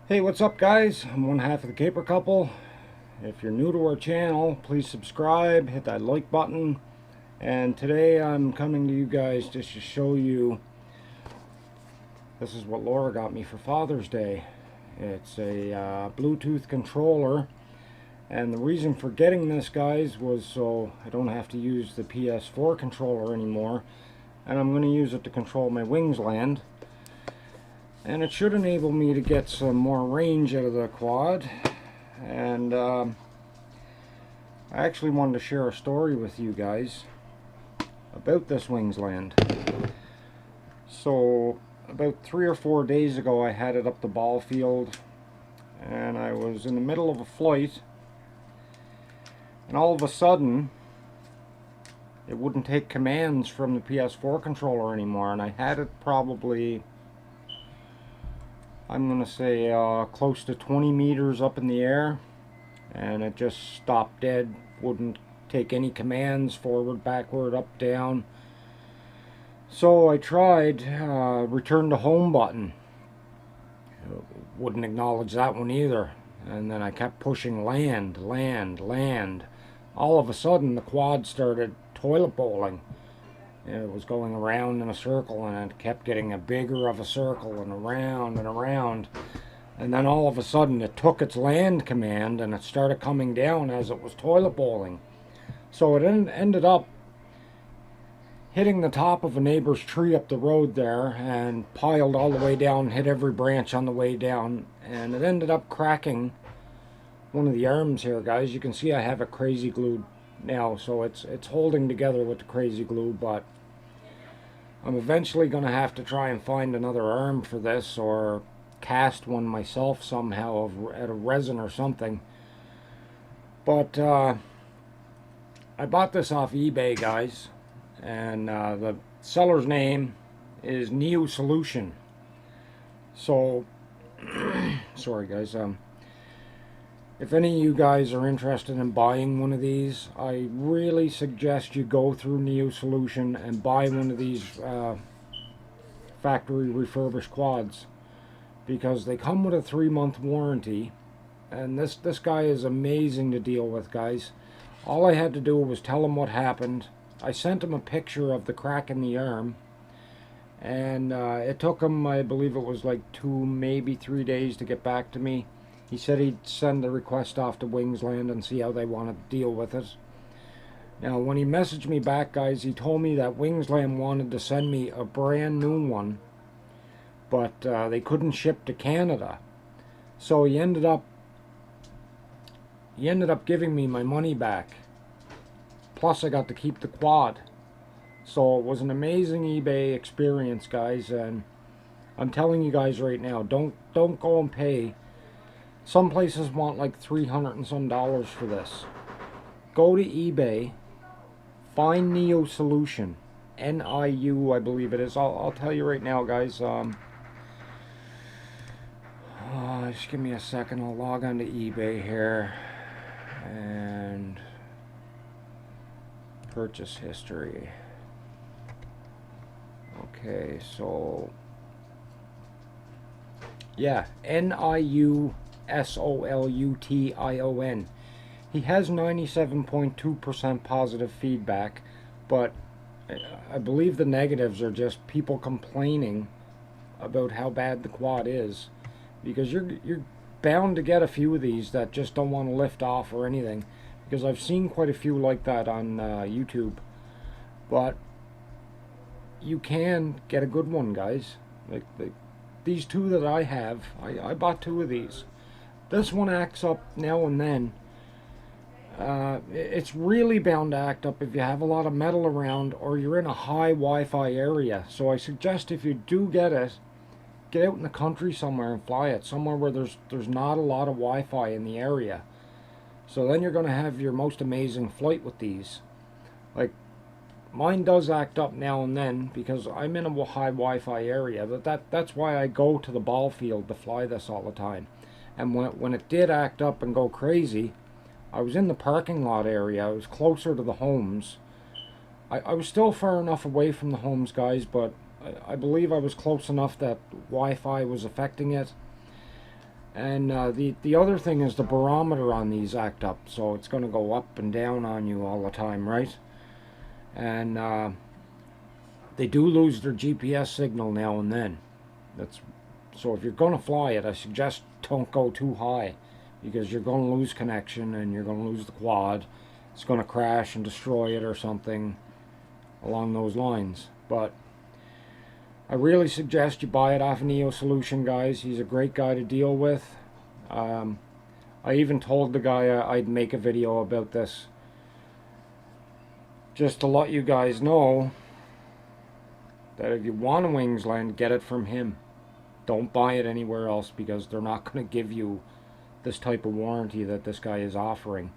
Hey, what's up guys? I'm one half of the Caper Couple. If you're new to our channel, please subscribe, hit that like button. And today I'm coming to you guys just to show you, this is what Laura got me for Father's Day. It's a Bluetooth controller. And the reason for getting this, guys, was so I don't have to use the Ps4 controller anymore. And I'm going to use it to control my Wingsland. And it should enable me to get some more range out of the quad. And I actually wanted to share a story with you guys about this Wingsland. So about 3 or 4 days ago I had it up the ball field and I was in the middle of a flight, and all of a sudden it wouldn't take commands from the Ps4 controller anymore, and I had it probably, I'm gonna say close to 20 meters up in the air, and it just stopped dead. Wouldn't take any commands forward, backward, up, down. So I tried return to home button. Wouldn't acknowledge that one either. And then I kept pushing land, land, land. All of a sudden the quad started toilet bowling. It was going around in a circle, and it kept getting a bigger of a circle, and around and around. And then all of a sudden it took its land command and it started coming down as it was toilet bowling. So it ended up hitting the top of a neighbor's tree up the road there and piled all the way down, hit every branch on the way down, and it ended up cracking one of the arms here, guys. You can see I have it crazy glued now, so it's holding together with the crazy glue, but I'm eventually going to have to try and find another arm for this, or cast one myself somehow out of resin or something. But I bought this off eBay, guys, and the seller's name is Neo Solution. So sorry guys, if any of you guys are interested in buying one of these, I really suggest you go through Neo Solution and buy one of these factory refurbished quads, because they come with a 3-month warranty, and this guy is amazing to deal with, guys. All I had to do was tell him what happened. I sent him a picture of the crack in the arm, and it took him, I believe it was like 2, maybe 3 days to get back to me. He said he'd send the request off to Wingsland and see how they want to deal with it. Now, when he messaged me back, guys, he told me that Wingsland wanted to send me a brand new one, but they couldn't ship to Canada. So he ended up giving me my money back. Plus, I got to keep the quad. So it was an amazing eBay experience, guys, and I'm telling you guys right now, don't go and pay. Some places want like $300 and some for this. Go to eBay, find Neo Solution, NIU, I believe it is. I'll tell you right now, guys. Just give me a second. I'll log on to eBay here and purchase history. Okay, so yeah, NIU SOLUTION. He has 97.2% positive feedback, but I believe the negatives are just people complaining about how bad the quad is, because you're bound to get a few of these that just don't want to lift off or anything, because I've seen quite a few like that on YouTube. But you can get a good one, guys. Like these two that I have, I bought 2 of these. This one acts up now and then. It's really bound to act up if you have a lot of metal around or you're in a high Wi-Fi area. So I suggest if you do get it, get out in the country somewhere and fly it somewhere where there's not a lot of Wi-Fi in the area. So then you're going to have your most amazing flight with these. Like, mine does act up now and then because I'm in a high Wi-Fi area. That's why I go to the ball field to fly this all the time. And when it did act up and go crazy, I was in the parking lot area. I was closer to the homes. I was still far enough away from the homes, guys, but I believe I was close enough that Wi-Fi was affecting it. And the other thing is the barometer on these act up, so it's going to go up and down on you all the time, right? And they do lose their GPS signal now and then. That's so if you're going to fly it, I suggest don't go too high, because you're going to lose connection and you're going to lose the quad. It's going to crash and destroy it or something along those lines. But I really suggest you buy it off an EO Solution, guys. He's a great guy to deal with. I even told the guy I'd make a video about this, just to let you guys know that if you want a Wingsland, get it from him. Don't buy it anywhere else, because they're not going to give you this type of warranty that this guy is offering.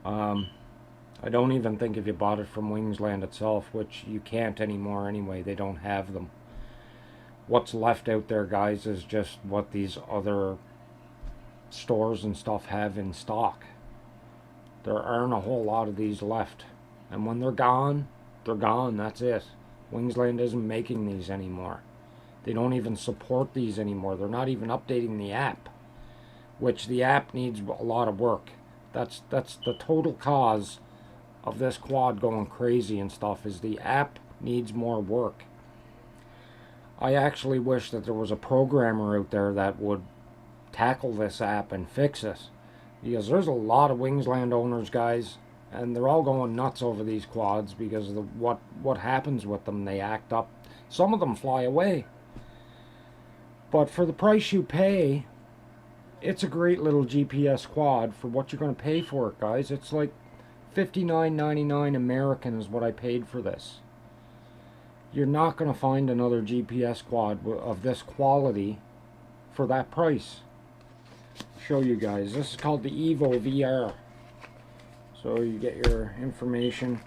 I don't even think if you bought it from Wingsland itself, which you can't anymore anyway, they don't have them. What's left out there, guys, is just what these other stores and stuff have in stock. There aren't a whole lot of these left. And when they're gone, that's it. Wingsland isn't making these anymore. They don't even support these anymore. They're not even updating the app, which the app needs a lot of work. That's the total cause of this quad going crazy and stuff, is the app needs more work. I actually wish that there was a programmer out there that would tackle this app and fix it, because there's a lot of Wingsland owners, guys, and they're all going nuts over these quads because of what happens with them. They act up. Some of them fly away. But for the price you pay, it's a great little GPS quad for what you're going to pay for it, guys. It's like $59.99 American is what I paid for this. You're not going to find another GPS quad of this quality for that price. Show you guys. This is called the Evo Vr. So you get your information.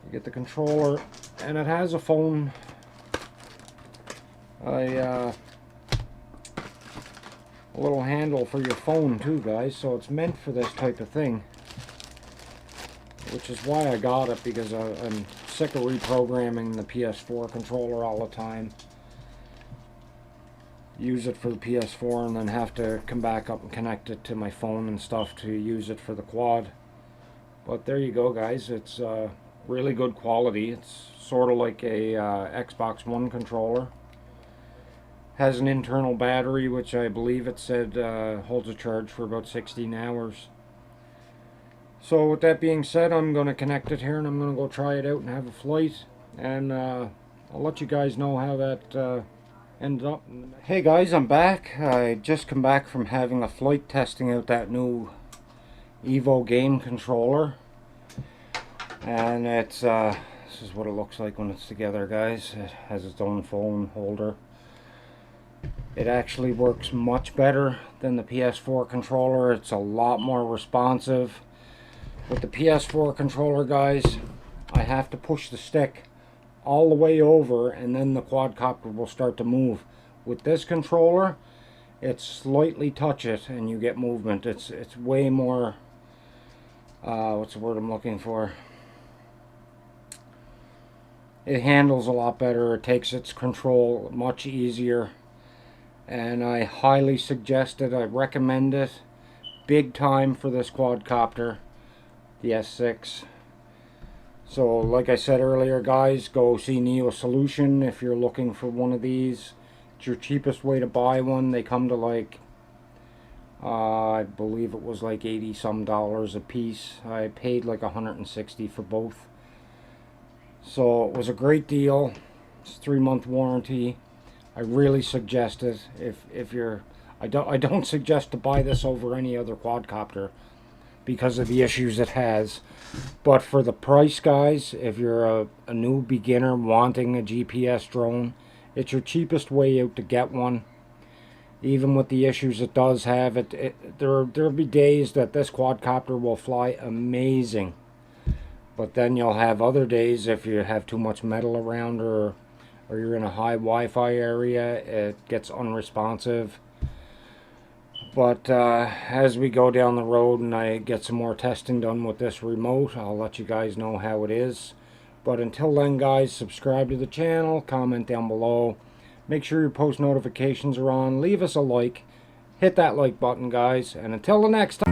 You get the controller, and it has a phone. A little handle for your phone too, guys, so it's meant for this type of thing, which is why I got it, because I'm sick of reprogramming the PS4 controller all the time. Use it for the PS4 and then have to come back up and connect it to my phone and stuff to use it for the quad. But there you go, guys. It's really good quality. It's sort of like a Xbox One controller. Has an internal battery, which I believe it said holds a charge for about 16 hours. So with that being said, I'm going to connect it here and I'm going to go try it out and have a flight. And I'll let you guys know how that ended up. Hey guys, I'm back. I just come back from having a flight testing out that new Evo game controller. And it's this is what it looks like when it's together, guys. It has its own phone holder. It actually works much better than the PS4 controller. It's a lot more responsive. With the PS4 controller, guys, I have to push the stick all the way over and then the quadcopter will start to move. With this controller, it's slightly touch it and you get movement. It's way more, what's the word I'm looking for? It handles a lot better. It takes its control much easier. And I highly suggest it. I recommend it big time for this quadcopter, the S6. So like I said earlier, guys, go see EO Solution if you're looking for one of these. It's your cheapest way to buy one. They come to like I believe it was like $80 some a piece. I paid like $160 for both. So it was a great deal. It's a 3-month warranty. I really suggest it. If you're, I don't suggest to buy this over any other quadcopter because of the issues it has. But for the price, guys, if you're a new beginner wanting a GPS drone, it's your cheapest way out to get one. Even with the issues it does have, there'll be days that this quadcopter will fly amazing. But then you'll have other days if you have too much metal around or you're in a high Wi-Fi area, it gets unresponsive. But as we go down the road and I get some more testing done with this remote, I'll let you guys know how it is. But until then, guys, subscribe to the channel, comment down below. Make sure your post notifications are on. Leave us a like. Hit that like button, guys. And until the next time.